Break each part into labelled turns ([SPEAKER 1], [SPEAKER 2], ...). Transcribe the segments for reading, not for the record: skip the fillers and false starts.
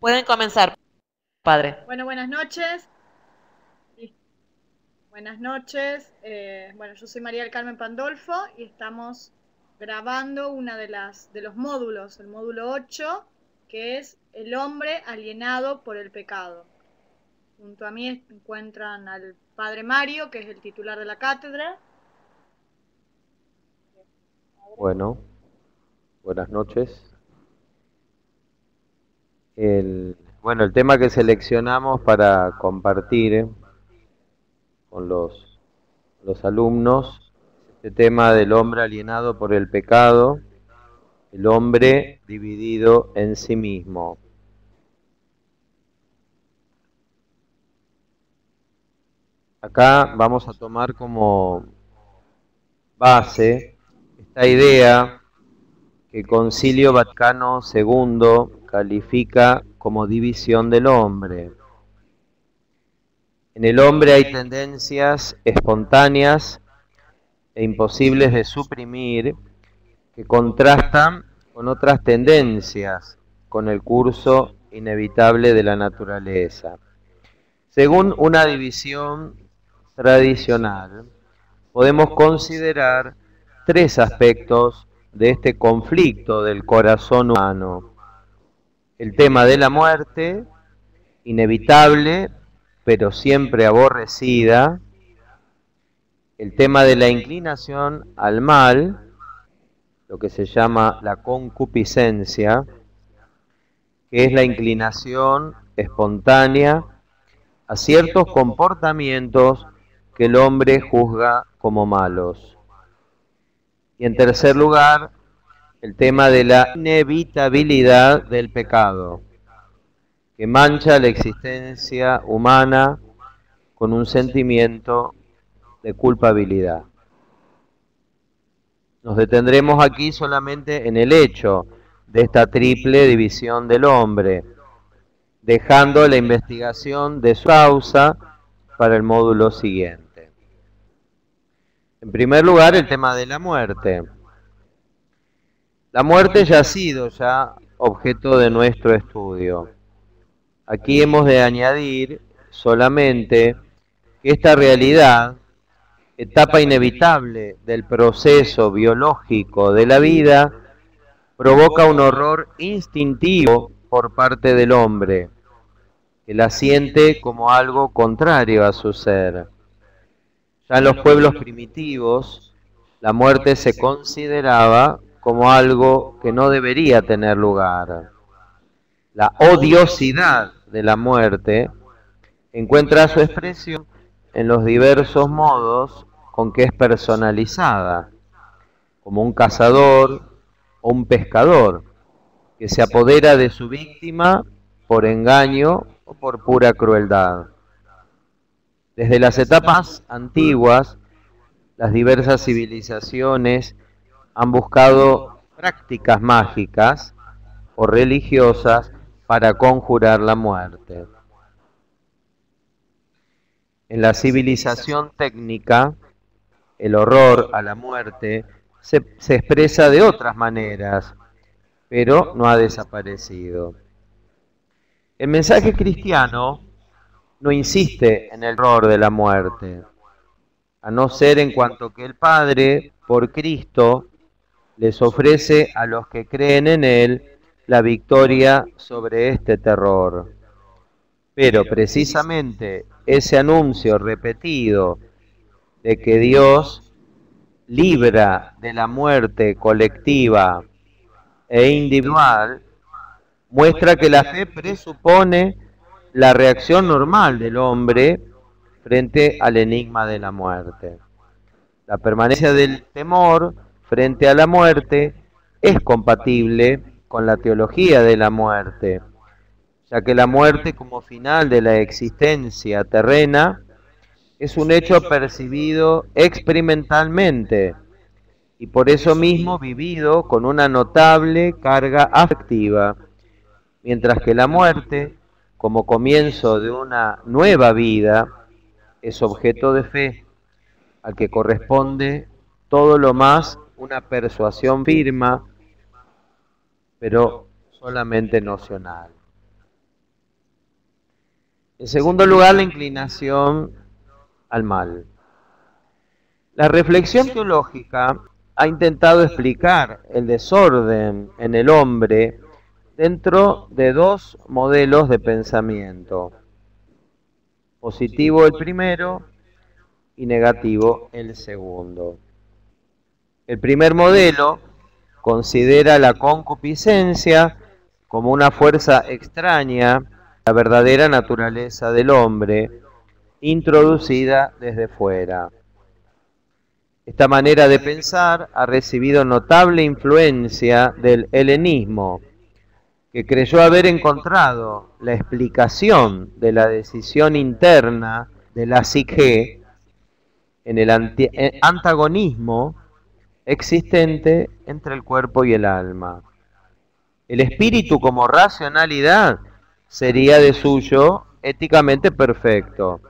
[SPEAKER 1] Pueden comenzar, padre.
[SPEAKER 2] Bueno, buenas noches. Buenas noches. Bueno, yo soy María del Carmen Pandolfo y estamos grabando una de los módulos, el módulo 8, que es el hombre alienado por el pecado. Junto a mí encuentran al padre Mario, que es el titular de la cátedra.
[SPEAKER 3] Bueno, buenas noches. El tema que seleccionamos para compartir con los alumnos, este tema del hombre alienado por el pecado, el hombre dividido en sí mismo. Acá vamos a tomar como base esta idea que el Concilio Vaticano II califica como división del hombre. En el hombre hay tendencias espontáneas e imposibles de suprimir que contrastan con otras tendencias, con el curso inevitable de la naturaleza. Según una división tradicional, podemos considerar tres aspectos de este conflicto del corazón humano. El tema de la muerte, inevitable, pero siempre aborrecida. El tema de la inclinación al mal, lo que se llama la concupiscencia, que es la inclinación espontánea a ciertos comportamientos que el hombre juzga como malos. Y en tercer lugar, el tema de la inevitabilidad del pecado, que mancha la existencia humana con un sentimiento de culpabilidad. Nos detendremos aquí solamente en el hecho de esta triple división del hombre, dejando la investigación de su causa para el módulo siguiente. En primer lugar, el tema de la muerte. La muerte ya ha sido objeto de nuestro estudio. Aquí hemos de añadir solamente que esta realidad, etapa inevitable del proceso biológico de la vida, provoca un horror instintivo por parte del hombre, que la siente como algo contrario a su ser. Ya en los pueblos primitivos, la muerte se consideraba como algo que no debería tener lugar. La odiosidad de la muerte encuentra su expresión en los diversos modos con que es personalizada, como un cazador o un pescador, que se apodera de su víctima por engaño o por pura crueldad. Desde las etapas antiguas, las diversas civilizaciones han buscado prácticas mágicas o religiosas para conjurar la muerte. En la civilización técnica, el horror a la muerte se expresa de otras maneras, pero no ha desaparecido. El mensaje cristiano no insiste en el horror de la muerte, a no ser en cuanto que el Padre, por Cristo, les ofrece a los que creen en Él la victoria sobre este terror. Pero precisamente ese anuncio repetido de que Dios libra de la muerte colectiva e individual muestra que la fe presupone la reacción normal del hombre frente al enigma de la muerte. La permanencia del temor frente a la muerte es compatible con la teología de la muerte, ya que la muerte como final de la existencia terrena es un hecho percibido experimentalmente y por eso mismo vivido con una notable carga afectiva, mientras que la muerte, como comienzo de una nueva vida, es objeto de fe, al que corresponde todo lo más una persuasión firme, pero solamente nocional. En segundo lugar, la inclinación al mal. La reflexión teológica ha intentado explicar el desorden en el hombre dentro de dos modelos de pensamiento. Positivo el primero y negativo el segundo. El primer modelo considera la concupiscencia como una fuerza extraña a la verdadera naturaleza del hombre, introducida desde fuera. Esta manera de pensar ha recibido notable influencia del helenismo, que creyó haber encontrado la explicación de la decisión interna de la psique en el antagonismo existente entre el cuerpo y el alma. El espíritu como racionalidad sería de suyo éticamente perfecto,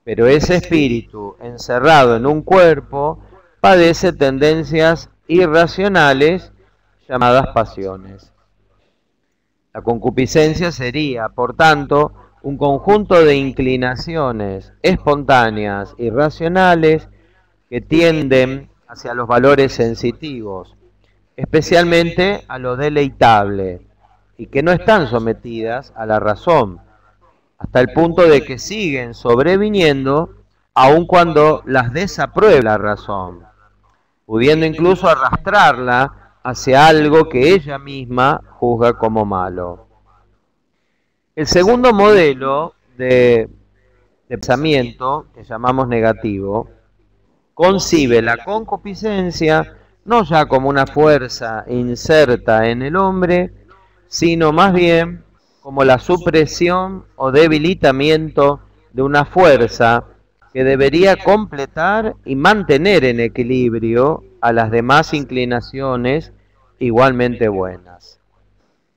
[SPEAKER 3] pero ese espíritu encerrado en un cuerpo padece tendencias irracionales llamadas pasiones. La concupiscencia sería, por tanto, un conjunto de inclinaciones espontáneas y racionales que tienden hacia los valores sensitivos, especialmente a lo deleitable, y que no están sometidas a la razón, hasta el punto de que siguen sobreviniendo aun cuando las desapruebe la razón, pudiendo incluso arrastrarla hacia algo que ella misma juzga como malo. El segundo modelo de pensamiento, que llamamos negativo, concibe la concupiscencia no ya como una fuerza inserta en el hombre, sino más bien como la supresión o debilitamiento de una fuerza que debería completar y mantener en equilibrio a las demás inclinaciones igualmente buenas.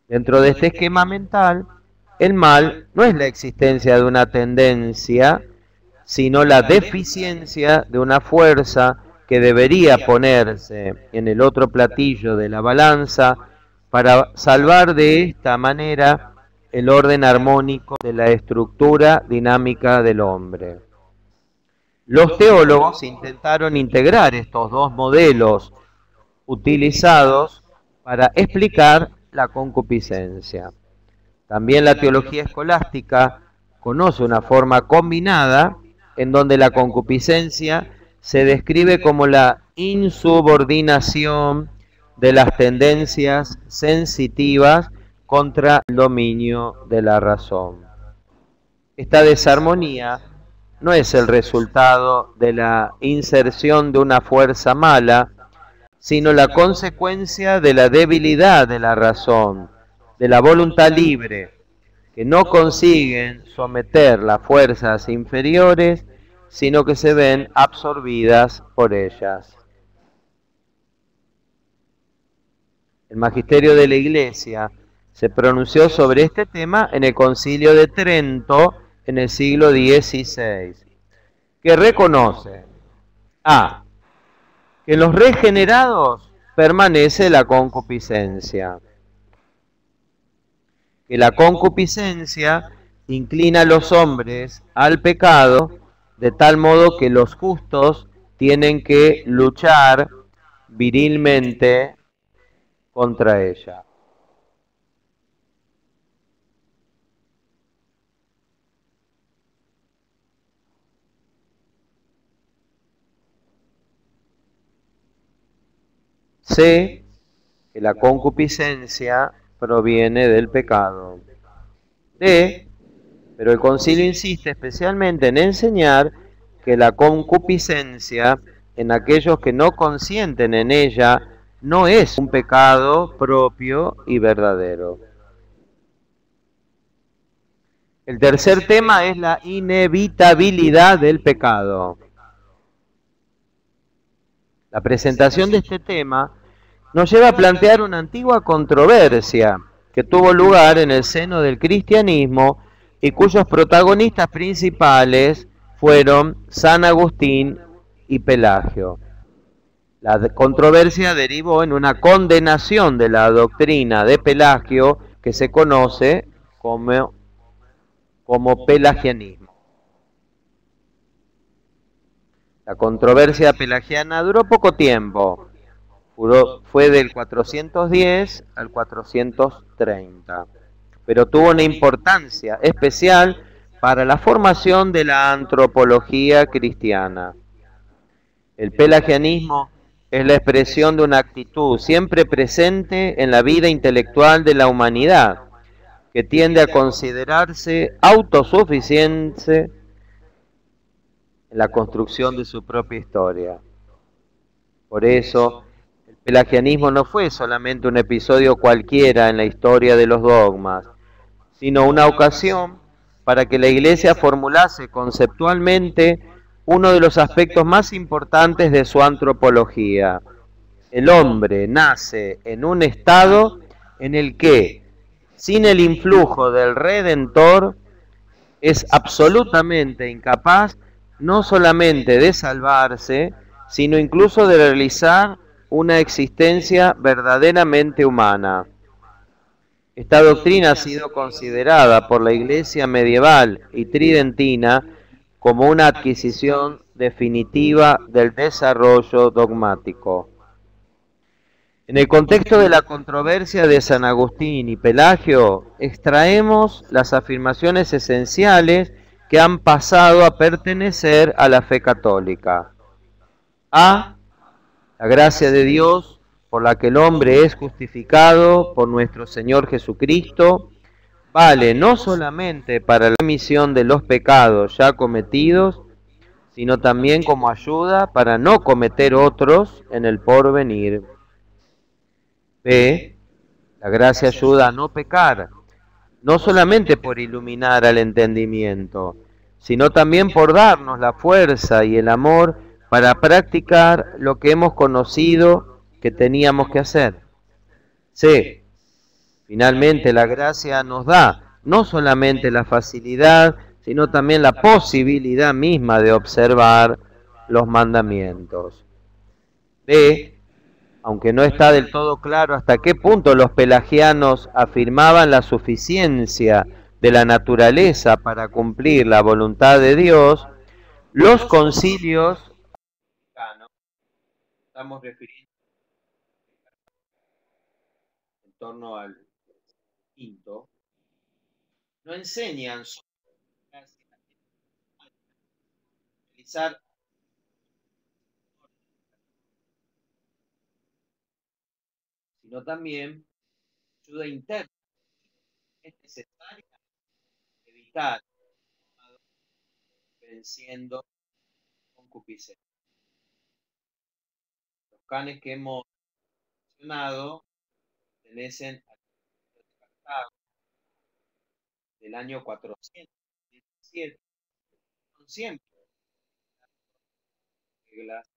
[SPEAKER 3] Dentro de este esquema mental, el mal no es la existencia de una tendencia, sino la deficiencia de una fuerza que debería ponerse en el otro platillo de la balanza para salvar de esta manera el orden armónico de la estructura dinámica del hombre. Los teólogos intentaron integrar estos dos modelos utilizados para explicar la concupiscencia. También la teología escolástica conoce una forma combinada en donde la concupiscencia se describe como la insubordinación de las tendencias sensitivas contra el dominio de la razón. Esta desarmonía no es el resultado de la inserción de una fuerza mala, sino la consecuencia de la debilidad de la razón, de la voluntad libre, que no consiguen someter las fuerzas inferiores, sino que se ven absorbidas por ellas. El magisterio de la Iglesia se pronunció sobre este tema en el Concilio de Trento en el siglo XVI, que reconoce a que en los regenerados permanece la concupiscencia, que la concupiscencia inclina a los hombres al pecado de tal modo que los justos tienen que luchar virilmente contra ella. Sé que la concupiscencia proviene del pecado. Pero el concilio insiste especialmente en enseñar que la concupiscencia en aquellos que no consienten en ella no es un pecado propio y verdadero. El tercer tema es la inevitabilidad del pecado. La presentación de este tema nos lleva a plantear una antigua controversia que tuvo lugar en el seno del cristianismo y cuyos protagonistas principales fueron San Agustín y Pelagio. La controversia derivó en una condenación de la doctrina de Pelagio que se conoce como como pelagianismo. La controversia pelagiana duró poco tiempo, fue del 410 al 430, pero tuvo una importancia especial para la formación de la antropología cristiana. El pelagianismo es la expresión de una actitud siempre presente en la vida intelectual de la humanidad, que tiende a considerarse autosuficiente en la construcción de su propia historia. Por eso, el pelagianismo no fue solamente un episodio cualquiera en la historia de los dogmas, sino una ocasión para que la Iglesia formulase conceptualmente uno de los aspectos más importantes de su antropología. El hombre nace en un estado en el que, sin el influjo del Redentor, es absolutamente incapaz no solamente de salvarse, sino incluso de realizar una existencia verdaderamente humana. Esta doctrina ha sido considerada por la Iglesia medieval y tridentina como una adquisición definitiva del desarrollo dogmático. En el contexto de la controversia de San Agustín y Pelagio, extraemos las afirmaciones esenciales que han pasado a pertenecer a la fe católica. A. La gracia de Dios por la que el hombre es justificado por nuestro Señor Jesucristo vale no solamente para la remisión de los pecados ya cometidos, sino también como ayuda para no cometer otros en el porvenir. B. La gracia ayuda a no pecar, no solamente por iluminar al entendimiento, sino también por darnos la fuerza y el amor para practicar lo que hemos conocido que teníamos que hacer. C. Finalmente, la gracia nos da no solamente la facilidad, sino también la posibilidad misma de observar los mandamientos. D. Aunque no está del todo claro hasta qué punto los pelagianos afirmaban la suficiencia de la naturaleza para cumplir la voluntad de Dios, los concilios, estamos refiriendo en torno al quinto, no enseñan sobre realizar, sino también ayuda interna. Es necesario evitar venciendo concupiscencia. Los canes que hemos mencionado pertenecen al de Cartago del año 417. Son siempre reglas